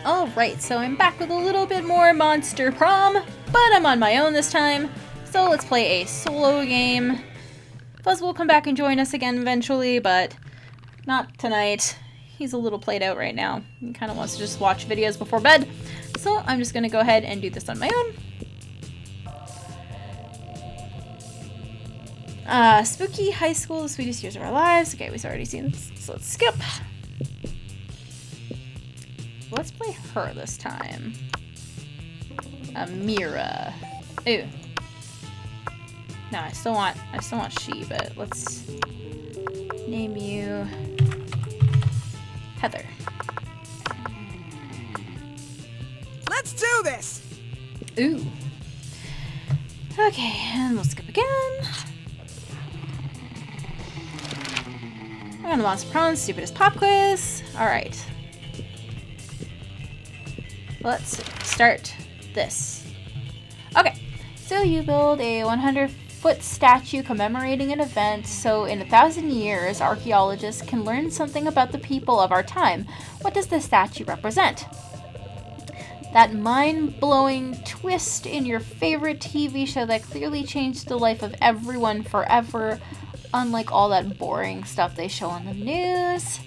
Alright, so I'm back with a little bit more Monster Prom, but I'm on my own this time, so let's play a solo game. Fuzz will come back and join us again eventually, but not tonight. He's a little played out right now. He kind of wants to just watch videos before bed, so I'm just going to go ahead and do this on my own. Spooky High School, the sweetest years of our lives. Okay, we've already seen this, so let's skip. Let's play her this time. Amira. Ooh. No, I still want she, but let's name you Heather. Let's do this! Ooh. Okay, and we'll skip again. We're on the Monster Prom, stupidest pop quiz. Alright. Let's start this. Okay, so you build a 100-foot statue commemorating an event, so in 1,000 years, archaeologists can learn something about the people of our time. What does the statue represent? That mind-blowing twist in your favorite TV show that clearly changed the life of everyone forever, unlike all that boring stuff they show on the news.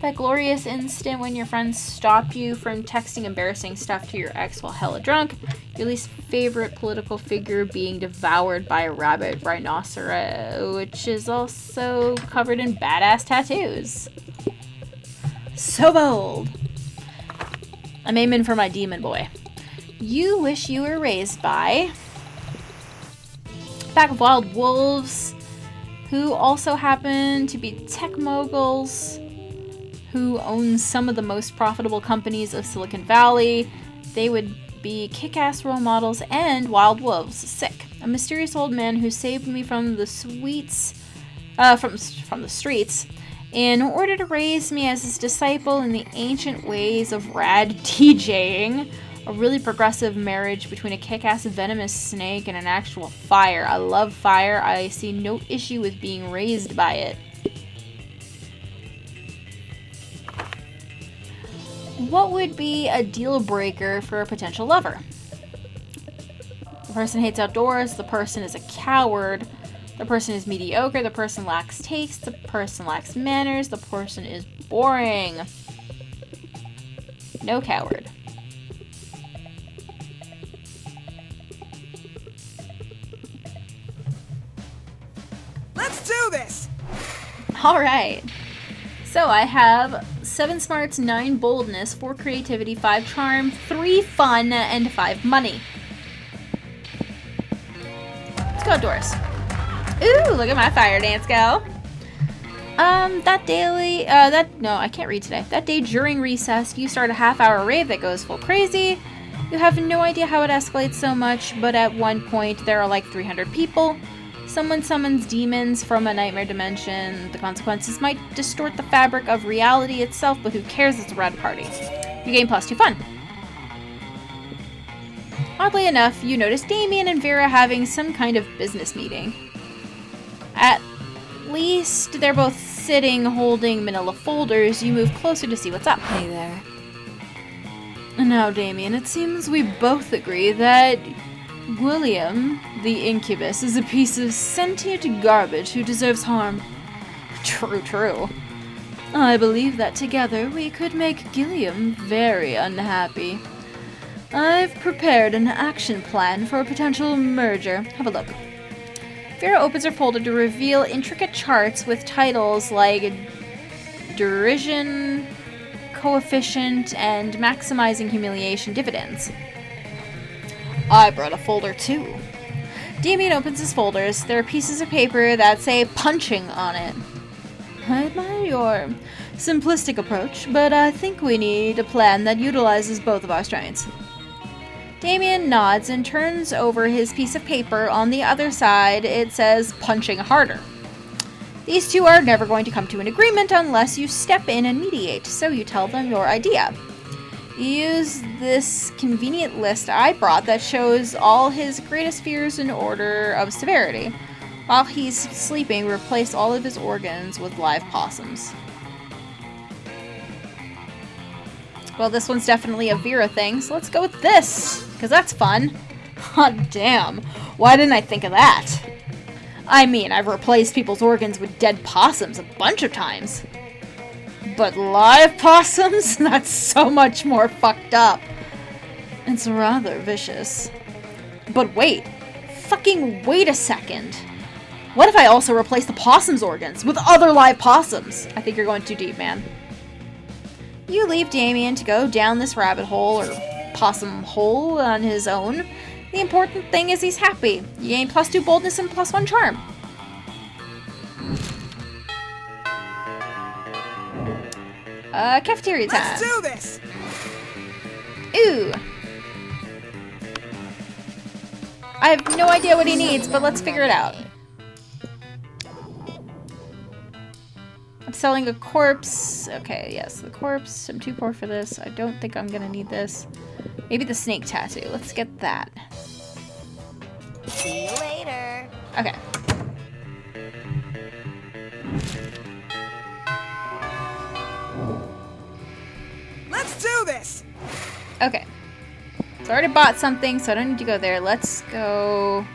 That glorious instant when your friends stop you from texting embarrassing stuff to your ex while hella drunk. Your least favorite political figure being devoured by a rabid rhinoceros, which is also covered in badass tattoos. So bold. I'm aiming for my demon boy. You wish you were raised by a pack of wild wolves who also happen to be tech moguls who own some of the most profitable companies of Silicon Valley. They would be kick-ass role models and wild wolves. Sick. A mysterious old man who saved me from the from the streets in order to raise me as his disciple in the ancient ways of rad DJing. A really progressive marriage between a kick-ass venomous snake and an actual fire. I love fire. I see no issue with being raised by it. What would be a deal breaker for a potential lover? The person hates outdoors, the person is a coward, the person is mediocre, the person lacks taste, the person lacks manners, the person is boring. No coward. Let's do this! Alright. So I have 7 smarts, 9 boldness, 4 creativity, 5 charm, 3 fun, and 5 money. Let's go outdoors. Ooh, look at my fire dance go. No, I can't read today. That day during recess, you start a half-hour rave that goes full crazy. You have no idea how it escalates so much, but at one point there are like 300 people. Someone summons demons from a nightmare dimension. The consequences might distort the fabric of reality itself, but who cares? It's a rad party. You gain +2 fun. Oddly enough, you notice Damien and Vera having some kind of business meeting. At least they're both sitting holding manila folders. You move closer to see what's up. Hey there. Now, Damien, it seems we both agree that William, the incubus, is a piece of sentient garbage who deserves harm. True. I believe that together we could make Gilliam very unhappy. I've prepared an action plan for a potential merger. Have a look. Vera opens her folder to reveal intricate charts with titles like Derision, Coefficient, and Maximizing Humiliation Dividends. I brought a folder too. Damien opens his folders. There are pieces of paper that say punching on it. I admire your simplistic approach, but I think we need a plan that utilizes both of our strengths. Damien nods and turns over his piece of paper. On the other side, it says punching harder. These two are never going to come to an agreement unless you step in and mediate, so you tell them your idea. Use this convenient list I brought that shows all his greatest fears in order of severity. While he's sleeping, replace all of his organs with live possums. Well, this one's definitely a Vera thing, so let's go with this, because that's fun. Hot damn. Why didn't I think of that? I mean, I've replaced people's organs with dead possums a bunch of times. But live possums? That's so much more fucked up. It's rather vicious. But wait. Fucking wait a second. What if I also replace the possum's organs with other live possums? I think you're going too deep, man. You leave Damien to go down this rabbit hole, or possum hole, on his own. The important thing is he's happy. You gain +2 boldness and +1 charm. Cafeteria time. Let's do this! Ooh. I have no idea what he needs, but let's figure it out. I'm selling a corpse. Okay, yes, the corpse. I'm too poor for this. I don't think I'm gonna need this. Maybe the snake tattoo. Let's get that. See you later. Okay. Let's do this! Okay. So I already bought something, so I don't need to go there. Let's go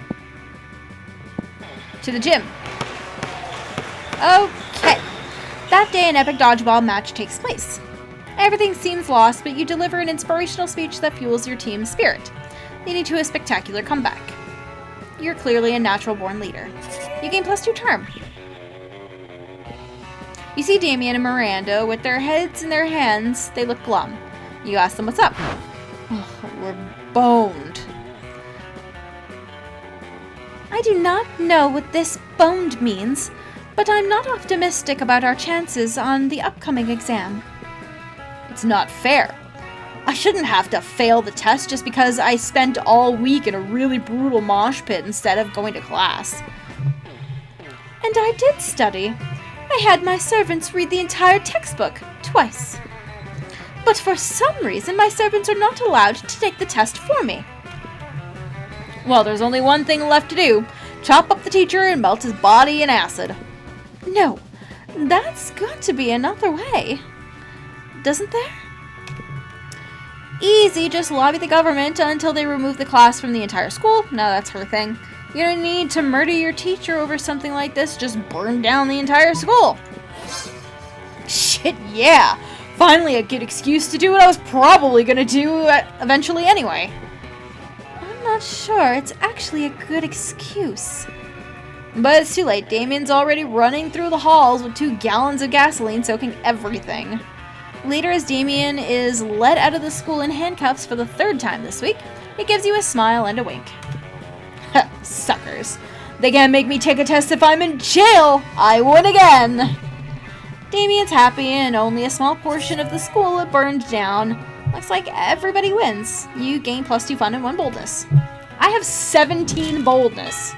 to the gym. Okay. That day, an epic dodgeball match takes place. Everything seems lost, but you deliver an inspirational speech that fuels your team's spirit, leading to a spectacular comeback. You're clearly a natural-born leader. You gain +2 charm. You see Damien and Miranda with their heads in their hands. They look glum. You ask them what's up. Oh, we're boned. I do not know what this boned means, but I'm not optimistic about our chances on the upcoming exam. It's not fair. I shouldn't have to fail the test just because I spent all week in a really brutal mosh pit instead of going to class. And I did study. I had my servants read the entire textbook twice. But for some reason, my servants are not allowed to take the test for me. Well, there's only one thing left to do. Chop up the teacher and melt his body in acid. No, that's got to be another way. Doesn't there? Easy, just lobby the government until they remove the class from the entire school. No, that's her thing. You don't need to murder your teacher over something like this. Just burn down the entire school. Shit, yeah. Finally a good excuse to do what I was probably gonna do eventually anyway. I'm not sure it's actually a good excuse. But it's too late. Damien's already running through the halls with 2 gallons of gasoline soaking everything. Later, as Damien is led out of the school in handcuffs for the 3rd time this week, it gives you a smile and a wink. Suckers. They can't make me take a test if I'm in jail! I win again! Damien's happy and only a small portion of the school burned down. Looks like everybody wins. You gain +2 fun and 1 boldness. I have 17 boldness.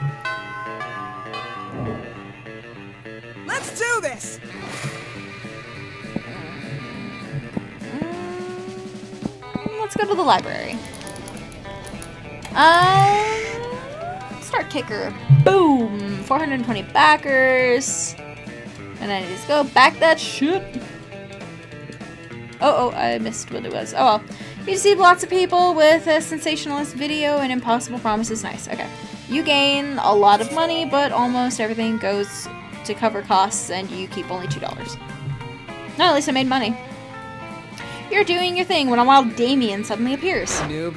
Let's do this! Let's go to the library. Start ticker. Boom! 420 backers. And I just go back that shit. Oh, I missed what it was. Oh well. You see lots of people with a sensationalist video and impossible promises. Nice. Okay. You gain a lot of money, but almost everything goes to cover costs and you keep only $2. No, at least I made money. You're doing your thing when a wild Damien suddenly appears. Noob.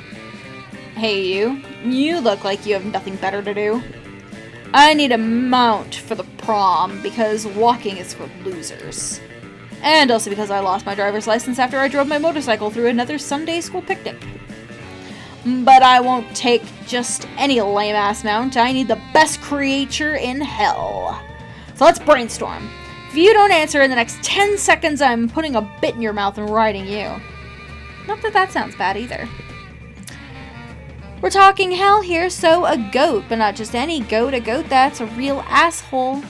Hey you. You look like you have nothing better to do. I need a mount for the prom because walking is for losers. And also because I lost my driver's license after I drove my motorcycle through another Sunday school picnic. But I won't take just any lame-ass mount. I need the best creature in hell. So let's brainstorm. If you don't answer in the next 10 seconds, I'm putting a bit in your mouth and riding you. Not that that sounds bad either. We're talking hell here, so a goat, but not just any goat, a goat that's a real asshole.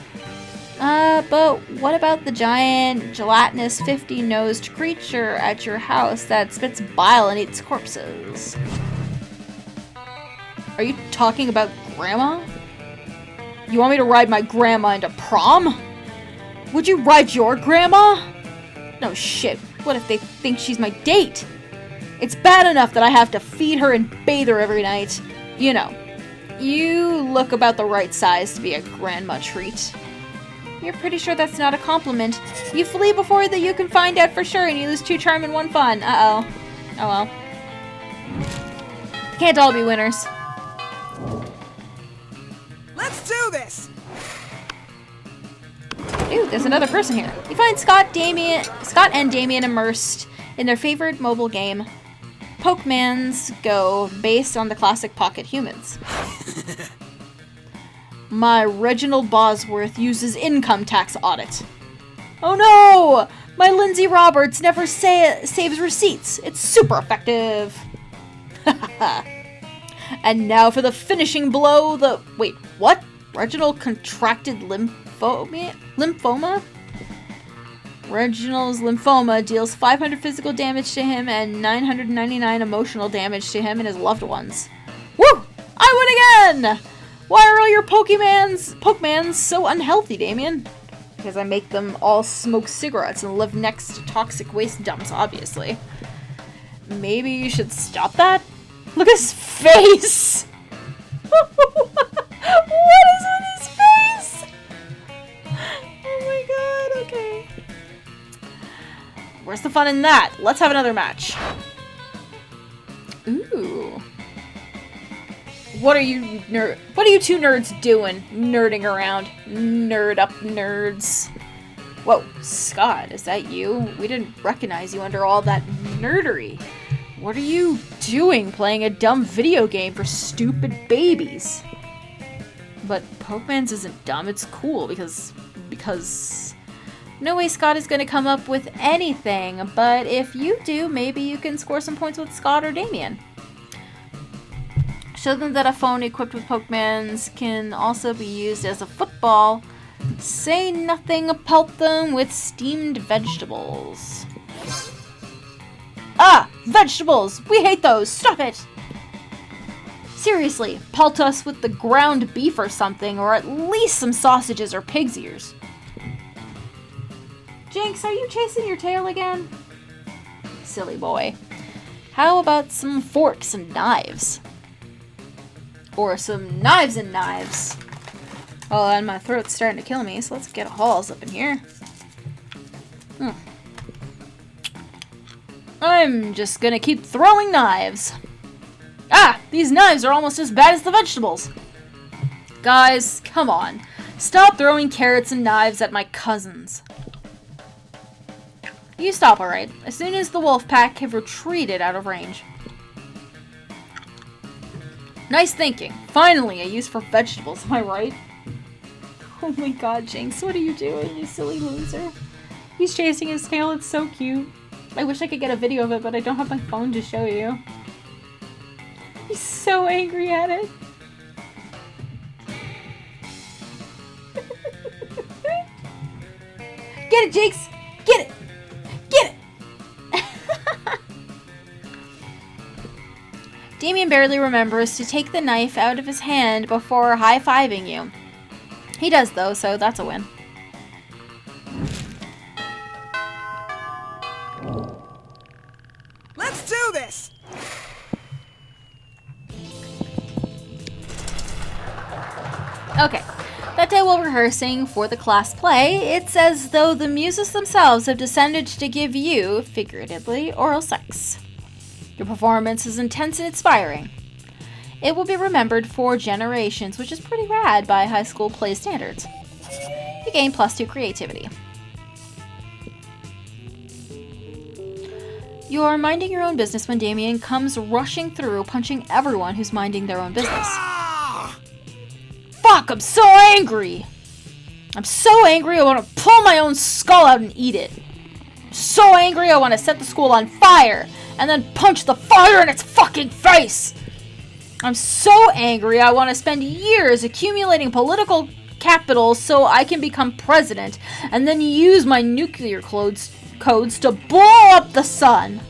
But what about the giant, gelatinous, 50-nosed creature at your house that spits bile and eats corpses? Are you talking about Grandma? You want me to ride my grandma into prom? Would you ride your grandma? No shit. What if they think she's my date? It's bad enough that I have to feed her and bathe her every night. You know, you look about the right size to be a grandma treat. You're pretty sure that's not a compliment. You flee before that you can find out for sure and you lose 2 charm and 1 fun. Uh-oh. Oh well. Can't all be winners. Let's do this! Ooh, there's another person here. You find Scott and Damien immersed in their favorite mobile game, Pokemon's Go, based on the classic Pocket Humans. My Reginald Bosworth uses income tax audit. Oh no! My Lindsay Roberts never saves receipts. It's super effective. And now for the finishing blow, wait, what? Reginald contracted lymphoma? Reginald's lymphoma deals 500 physical damage to him and 999 emotional damage to him and his loved ones. Woo! I win again! Why are all your Pokemans so unhealthy, Damien? Because I make them all smoke cigarettes and live next to toxic waste dumps, obviously. Maybe you should stop that? Look at his face! What is with his face? Oh my god, okay. Where's the fun in that? Let's have another match. Ooh. What are you two nerds doing? Nerding around. Nerd up nerds. Whoa, Scott, is that you? We didn't recognize you under all that nerdery. What are you doing playing a dumb video game for stupid babies? But Pokemon's isn't dumb, it's cool because no way Scott is gonna come up with anything, but if you do, maybe you can score some points with Scott or Damien. Show them that a phone equipped with Pokemons can also be used as a football. Say nothing, pelt them with steamed vegetables. Ah! Vegetables! We hate those! Stop it! Seriously, pelt us with the ground beef or something, or at least some sausages or pig's ears. Jinx, are you chasing your tail again? Silly boy. How about some forks and knives? Or some knives and knives. Oh, and my throat's starting to kill me, so let's get Halls up in here. I'm just gonna keep throwing knives. Ah! These knives are almost as bad as the vegetables. Guys, come on. Stop throwing carrots and knives at my cousins. You stop, alright, as soon as the wolf pack have retreated out of range. Nice thinking. Finally, a use for vegetables, am I right? Oh my god, Jinx, what are you doing, you silly loser? He's chasing his tail, it's so cute. I wish I could get a video of it, but I don't have my phone to show you. He's so angry at it. Get it, Jinx! Get it! Get it! Damien barely remembers to take the knife out of his hand before high-fiving you. He does, though, so that's a win. Let's do this! Okay, that day while rehearsing for the class play, it's as though the muses themselves have descended to give you, figuratively, oral sex. Your performance is intense and inspiring. It will be remembered for generations, which is pretty rad by high school play standards. You gain +2 creativity. You're minding your own business when Damien comes rushing through, punching everyone who's minding their own business. Fuck, I'm so angry! I'm so angry I want to pull my own skull out and eat it. I'm so angry I want to set the school on fire and then punch the fire in its fucking face! I'm so angry I want to spend years accumulating political capital so I can become president and then use my nuclear codes to blow up the sun.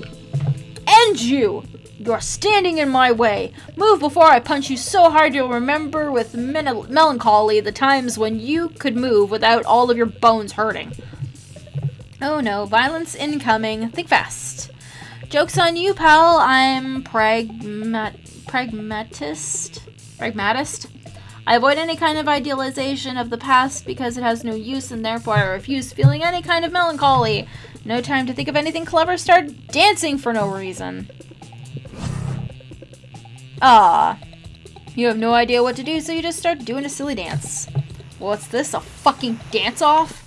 And you! You're standing in my way. Move before I punch you so hard you'll remember with melancholy the times when you could move without all of your bones hurting. Oh no, violence incoming. Think fast. Joke's on you, pal. I'm pragmatist. I avoid any kind of idealization of the past because it has no use, and therefore I refuse feeling any kind of melancholy. No time to think of anything clever. Start dancing for no reason. Ah. You have no idea what to do, so you just start doing a silly dance. What's this? A fucking dance-off?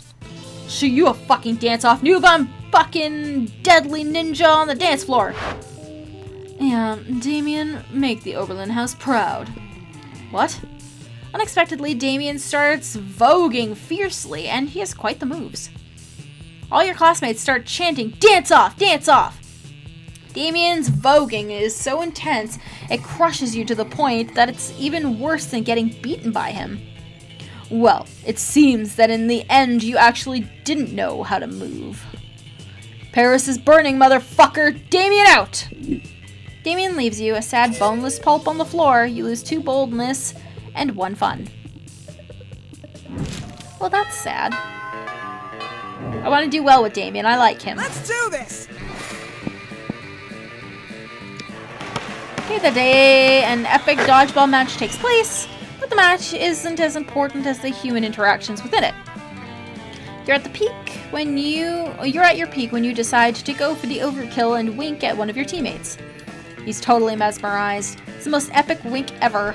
Show you a fucking dance-off, noob. I'm fucking deadly ninja on the dance floor. Yeah, Damien, make the Oberlin house proud. What? Unexpectedly, Damien starts voguing fiercely, and he has quite the moves. All your classmates start chanting, "Dance off! Dance off!" Damien's voguing is so intense, it crushes you to the point that it's even worse than getting beaten by him. Well, it seems that in the end you actually didn't know how to move. Paris is burning, motherfucker! Damien out! Damien leaves you, a sad boneless pulp on the floor. You lose 2 boldness and 1 fun. Well, that's sad. I want to do well with Damien. I like him. Let's do this! Okay, the day an epic dodgeball match takes place, but the match isn't as important as the human interactions within it. You're at your peak when you decide to go for the overkill and wink at one of your teammates. He's totally mesmerized. It's the most epic wink ever.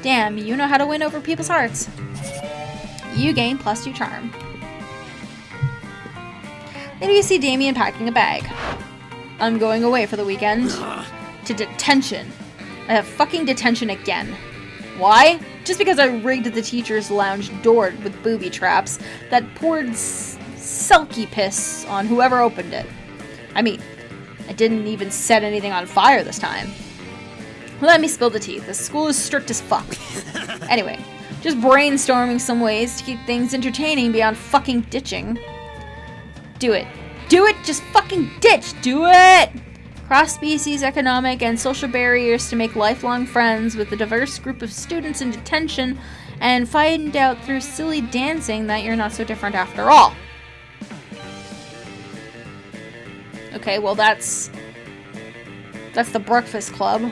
Damn, you know how to win over people's hearts. You gain +2 charm. Later you see Damien packing a bag. I'm going away for the weekend. To detention. I have fucking detention again. Why? Just because I rigged the teacher's lounge door with booby traps that poured sulky piss on whoever opened it. I mean, I didn't even set anything on fire this time. Let me spill the tea. The school is strict as fuck. Anyway, just brainstorming some ways to keep things entertaining beyond fucking ditching. Do it. Do it! Just fucking ditch! Do it! Cross-species economic and social barriers to make lifelong friends with a diverse group of students in detention and find out through silly dancing that you're not so different after all. Okay, well that's the Breakfast Club.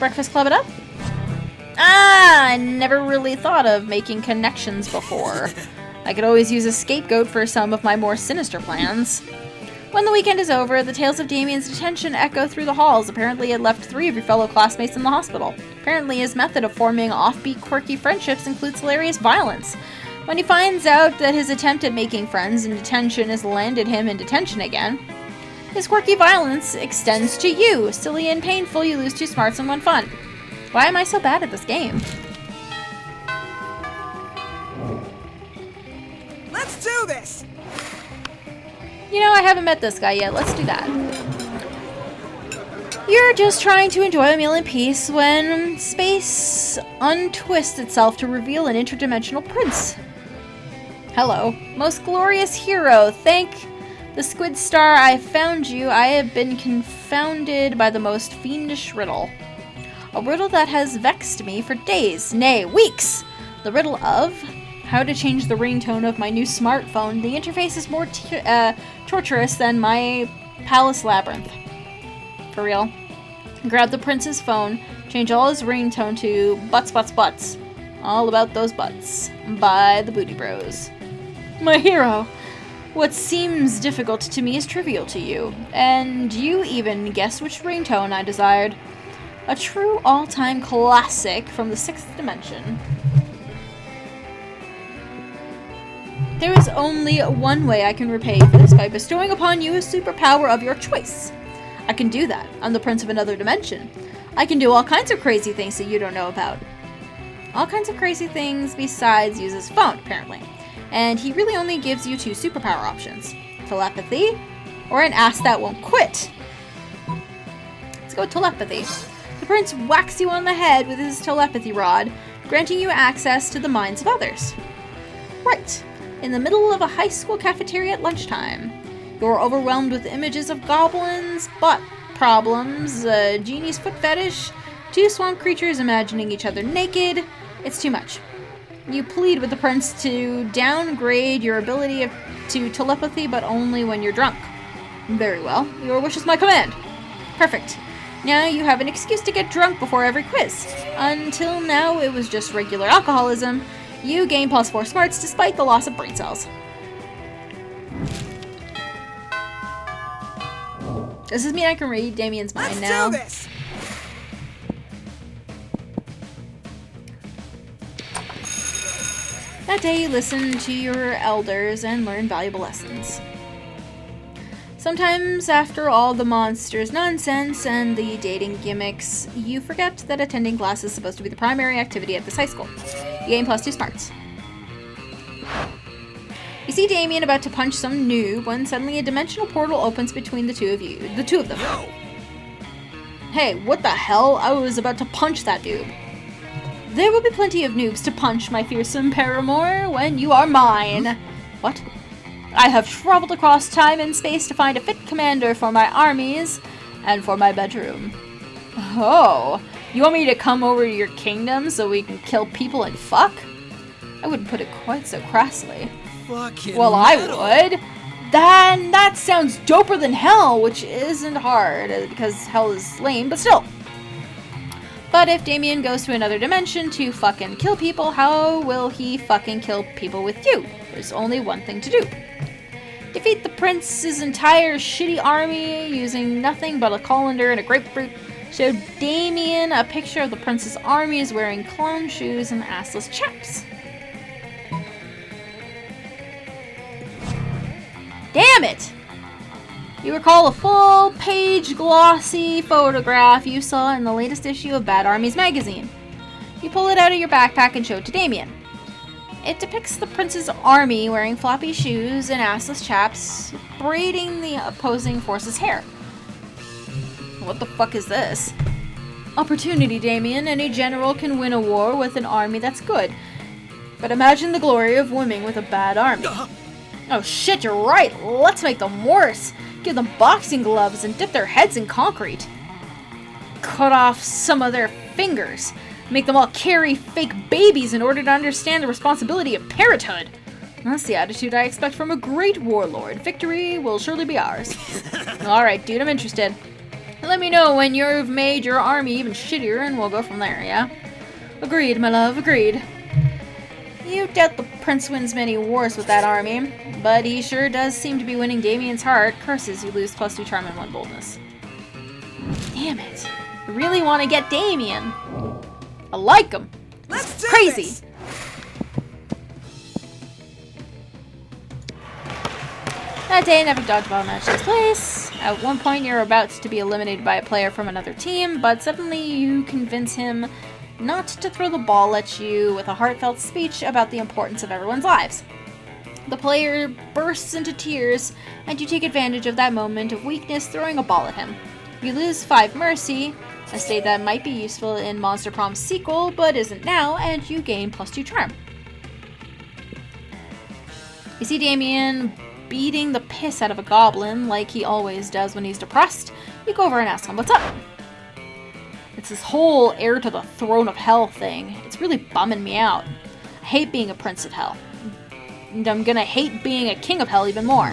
Breakfast Club it up? Ah, I never really thought of making connections before. I could always use a scapegoat for some of my more sinister plans. When the weekend is over, the tales of Damien's detention echo through the halls. Apparently it left 3 of your fellow classmates in the hospital. Apparently his method of forming offbeat, quirky friendships includes hilarious violence. When he finds out that his attempt at making friends in detention has landed him in detention again, his quirky violence extends to you. Silly and painful, you lose 2 smarts and 1 fun. Why am I so bad at this game? Let's do this! You know, I haven't met this guy yet. Let's do that. You're just trying to enjoy a meal in peace when space untwists itself to reveal an interdimensional prince. Hello. Most glorious hero, thank the squid star I found you. I have been confounded by the most fiendish riddle. A riddle that has vexed me for days, nay, weeks. The riddle of how to change the ringtone of my new smartphone. The interface is more torturous than my palace labyrinth. For real. Grab the prince's phone, change all his ringtone to butts, butts, butts. All about those butts. By the Booty Bros. My hero. What seems difficult to me is trivial to you. And you even guessed which ringtone I desired. A true all-time classic from the 6th dimension. There is only one way I can repay you for this, by bestowing upon you a superpower of your choice. I can do that. I'm the prince of another dimension. I can do all kinds of crazy things that you don't know about. All kinds of crazy things besides use his phone, apparently. And he really only gives you 2 superpower options. Telepathy, or an ass that won't quit. Let's go with telepathy. The prince whacks you on the head with his telepathy rod, granting you access to the minds of others. Right. In the middle of a high school cafeteria at lunchtime. You're overwhelmed with images of goblins, butt problems, a genie's foot fetish, 2 swamp creatures imagining each other naked. It's too much. You plead with the prince to downgrade your ability to telepathy, but only when you're drunk. Very well. Your wish is my command. Perfect. Now you have an excuse to get drunk before every quiz. Until now, it was just regular alcoholism. You gain +4 smarts despite the loss of brain cells. Does this mean I can read Damien's mind now? Let's do this! That day, you listen to your elders and learn valuable lessons. Sometimes, after all the monsters' nonsense and the dating gimmicks, you forget that attending class is supposed to be the primary activity at this high school. You gain +2 smarts. You see Damien about to punch some noob when suddenly a dimensional portal opens between the two of them. Hey, what the hell? I was about to punch that noob. There will be plenty of noobs to punch, my fearsome paramour, when you are mine. What? I have traveled across time and space to find a fit commander for my armies and for my bedroom. Oh, you want me to come over to your kingdom so we can kill people and fuck? I wouldn't put it quite so crassly. Fucking well, metal. I would. Then that sounds doper than hell, which isn't hard because hell is lame, but still. But if Damien goes to another dimension to fucking kill people, how will he fucking kill people with you? There's only one thing to do. Defeat the prince's entire shitty army using nothing but a colander and a grapefruit. Show Damien a picture of the prince's armies wearing clown shoes and assless chaps. Damn it! You recall a full-page glossy photograph you saw in the latest issue of Bad Armies magazine. You pull it out of your backpack and show it to Damien. It depicts the prince's army wearing floppy shoes and assless chaps, braiding the opposing force's hair. What the fuck is this? Opportunity, Damien. Any general can win a war with an army that's good. But imagine the glory of winning with a bad army. Oh shit, you're right. Let's make them worse. Give them boxing gloves and dip their heads in concrete. Cut off some of their fingers. Make them all carry fake babies in order to understand the responsibility of parenthood. That's the attitude I expect from a great warlord. Victory will surely be ours. Alright, dude, I'm interested. Let me know when you've made your army even shittier and we'll go from there, yeah? Agreed, my love, agreed. You doubt the prince wins many wars with that army, but he sure does seem to be winning Damien's heart. Curses, you lose +2 charm and 1 boldness. Damn it. I really want to get Damien. I like him. Let's do Crazy. this. That day, an epic dodgeball match takes place. At one point, you're about to be eliminated by a player from another team, but suddenly you convince him not to throw the ball at you with a heartfelt speech about the importance of everyone's lives. The player bursts into tears, and you take advantage of that moment of weakness, throwing a ball at him. You lose 5 mercy, a state that might be useful in Monster Prom's sequel, but isn't now, and you gain +2 charm. You see Damien beating the piss out of a goblin, like he always does when he's depressed. You go over and ask him what's up. It's this whole heir to the throne of hell thing. It's really bumming me out. I hate being a prince of hell. And I'm gonna hate being a king of hell even more.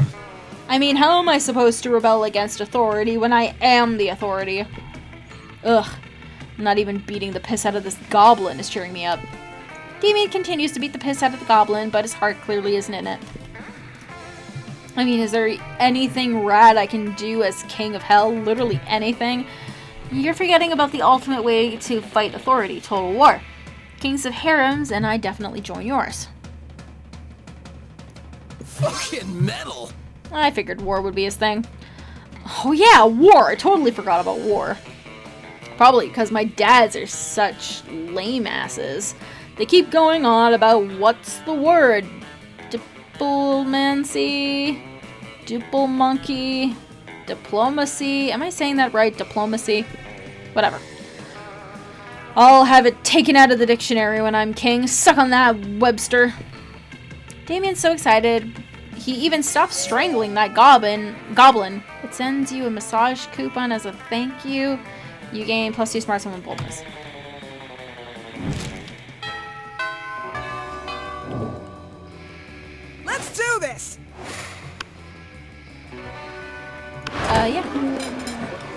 I mean, how am I supposed to rebel against authority when I am the authority? Ugh. Not even beating the piss out of this goblin is cheering me up. Damien continues to beat the piss out of the goblin, but his heart clearly isn't in it. I mean, is there anything rad I can do as king of hell? Literally anything? You're forgetting about the ultimate way to fight authority, total war. Kings of harems, and I definitely join yours. Fucking metal. I figured war would be his thing. Oh yeah, war! I totally forgot about war. Probably because my dads are such lame asses. They keep going on about what's the word? Diplomancy? Diplomonkey? Diplomacy? Am I saying that right? Diplomacy? Whatever. I'll have it taken out of the dictionary when I'm king. Suck on that, Webster. Damien's so excited, he even stops strangling that goblin. It sends you a massage coupon as a thank you. You gain +2 smarts and 1 boldness. Yeah.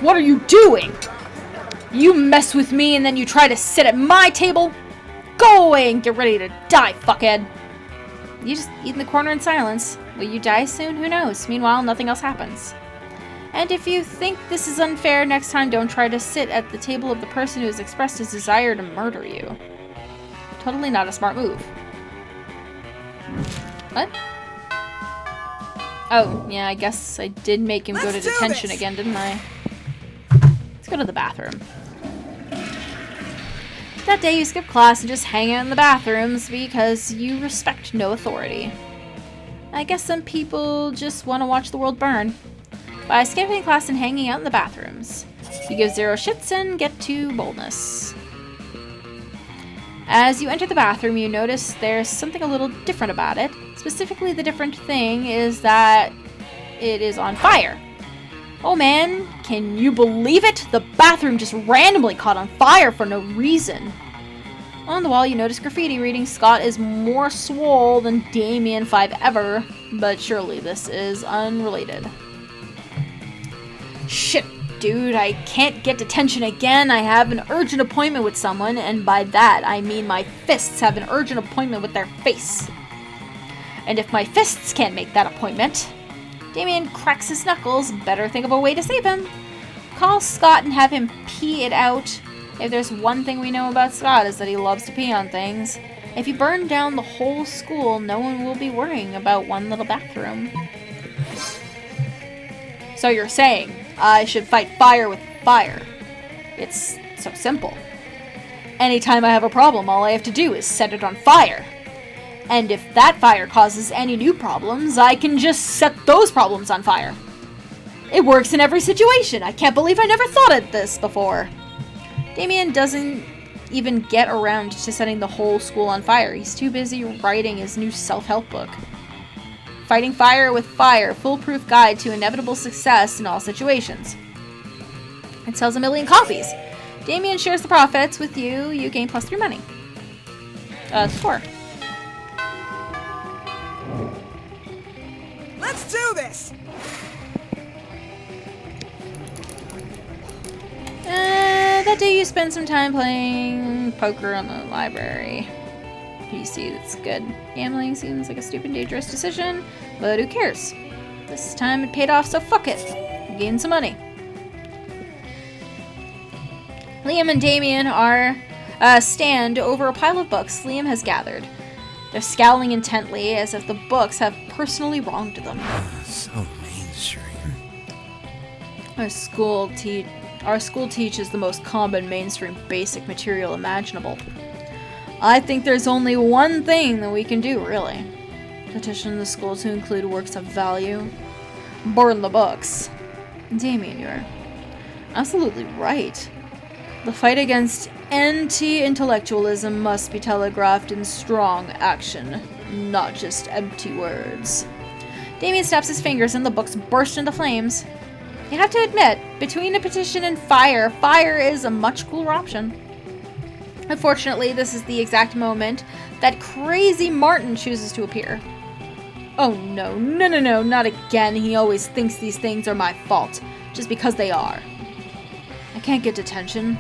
What are you doing? You mess with me and then you try to sit at my table? Go away and get ready to die, fuckhead. You just eat in the corner in silence. Will you die soon? Who knows? Meanwhile, nothing else happens. And if you think this is unfair, next time don't try to sit at the table of the person who has expressed his desire to murder you. Totally not a smart move. What? Oh, yeah, I guess I did make him go to detention again, didn't I? Let's go to the bathroom. That day you skip class and just hang out in the bathrooms because you respect no authority. I guess some people just want to watch the world burn. By skipping class and hanging out in the bathrooms, you give zero shits and get to boldness. As you enter the bathroom, you notice there's something a little different about it. Specifically, the different thing is that it is on fire. Oh man, can you believe it? The bathroom just randomly caught on fire for no reason. On the wall, you notice graffiti reading, Scott is more swole than Damien 5 ever, but surely this is unrelated. Shit, dude, I can't get detention again. I have an urgent appointment with someone, and by that, I mean my fists have an urgent appointment with their face. And if my fists can't make that appointment, Damien cracks his knuckles. Better think of a way to save him. Call Scott and have him pee it out. If there's one thing we know about Scott is that he loves to pee on things. If you burn down the whole school, no one will be worrying about one little bathroom. So you're saying I should fight fire with fire. It's so simple. Anytime I have a problem, all I have to do is set it on fire. And if that fire causes any new problems, I can just set those problems on fire. It works in every situation. I can't believe I never thought of this before. Damien doesn't even get around to setting the whole school on fire. He's too busy writing his new self-help book. Fighting Fire with Fire, Foolproof Guide to Inevitable Success in All Situations. It sells 1 million copies. Damien shares the profits with you. You gain +3 money. 4. Let's do this! That day you spend some time playing poker in the library. PC, that's good. Gambling seems like a stupid, dangerous decision, but who cares? This time it paid off, so fuck it. You gained some money. Liam and Damien are stand over a pile of books Liam has gathered. They're scowling intently as if the books have personally wronged them. So mainstream. Our school teaches the most common mainstream basic material imaginable. I think there's only one thing that we can do, really. Petition the school to include works of value. Burn the books. Damien, you're absolutely right. The fight against anti-intellectualism must be telegraphed in strong action, not just empty words. Damien snaps his fingers and the books burst into flames. You have to admit, between a petition and fire, fire is a much cooler option. Unfortunately, this is the exact moment that crazy Martin chooses to appear. Oh no, not again. He always thinks these things are my fault, just because they are. I can't get detention.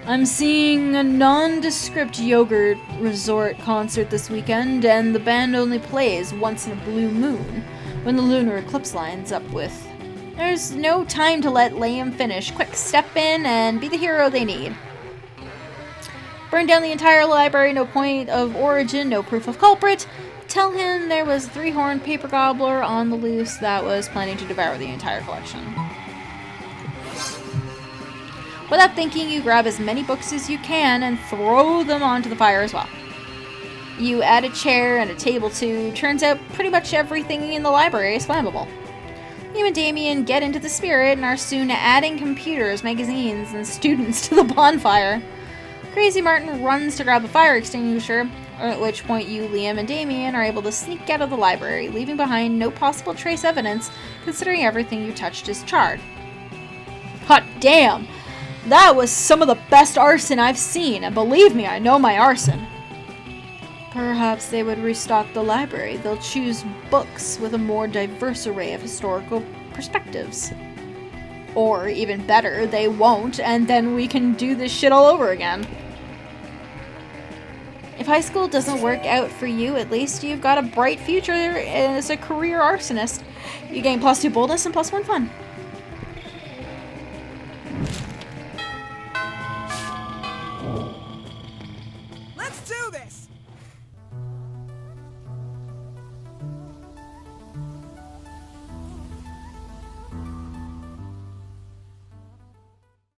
I'm seeing a nondescript yogurt resort concert this weekend, and the band only plays once in a blue moon, when the lunar eclipse lines up with. There's no time to let Liam finish. Quick, step in and be the hero they need. Burn down the entire library, no point of origin, no proof of culprit. Tell him there was a 3-horned paper gobbler on the loose that was planning to devour the entire collection. Without thinking, you grab as many books as you can and throw them onto the fire as well. You add a chair and a table too. Turns out pretty much everything in the library is flammable. You and Damien get into the spirit and are soon adding computers, magazines, and students to the bonfire. Crazy Martin runs to grab a fire extinguisher, at which point you, Liam, and Damien are able to sneak out of the library, leaving behind no possible trace evidence, considering everything you touched is charred. Hot damn! That was some of the best arson I've seen, and believe me, I know my arson. Perhaps they would restock the library. They'll choose books with a more diverse array of historical perspectives. Or, even better, they won't, and then we can do this shit all over again. If high school doesn't work out for you, at least you've got a bright future as a career arsonist. You gain +2 boldness and +1 fun.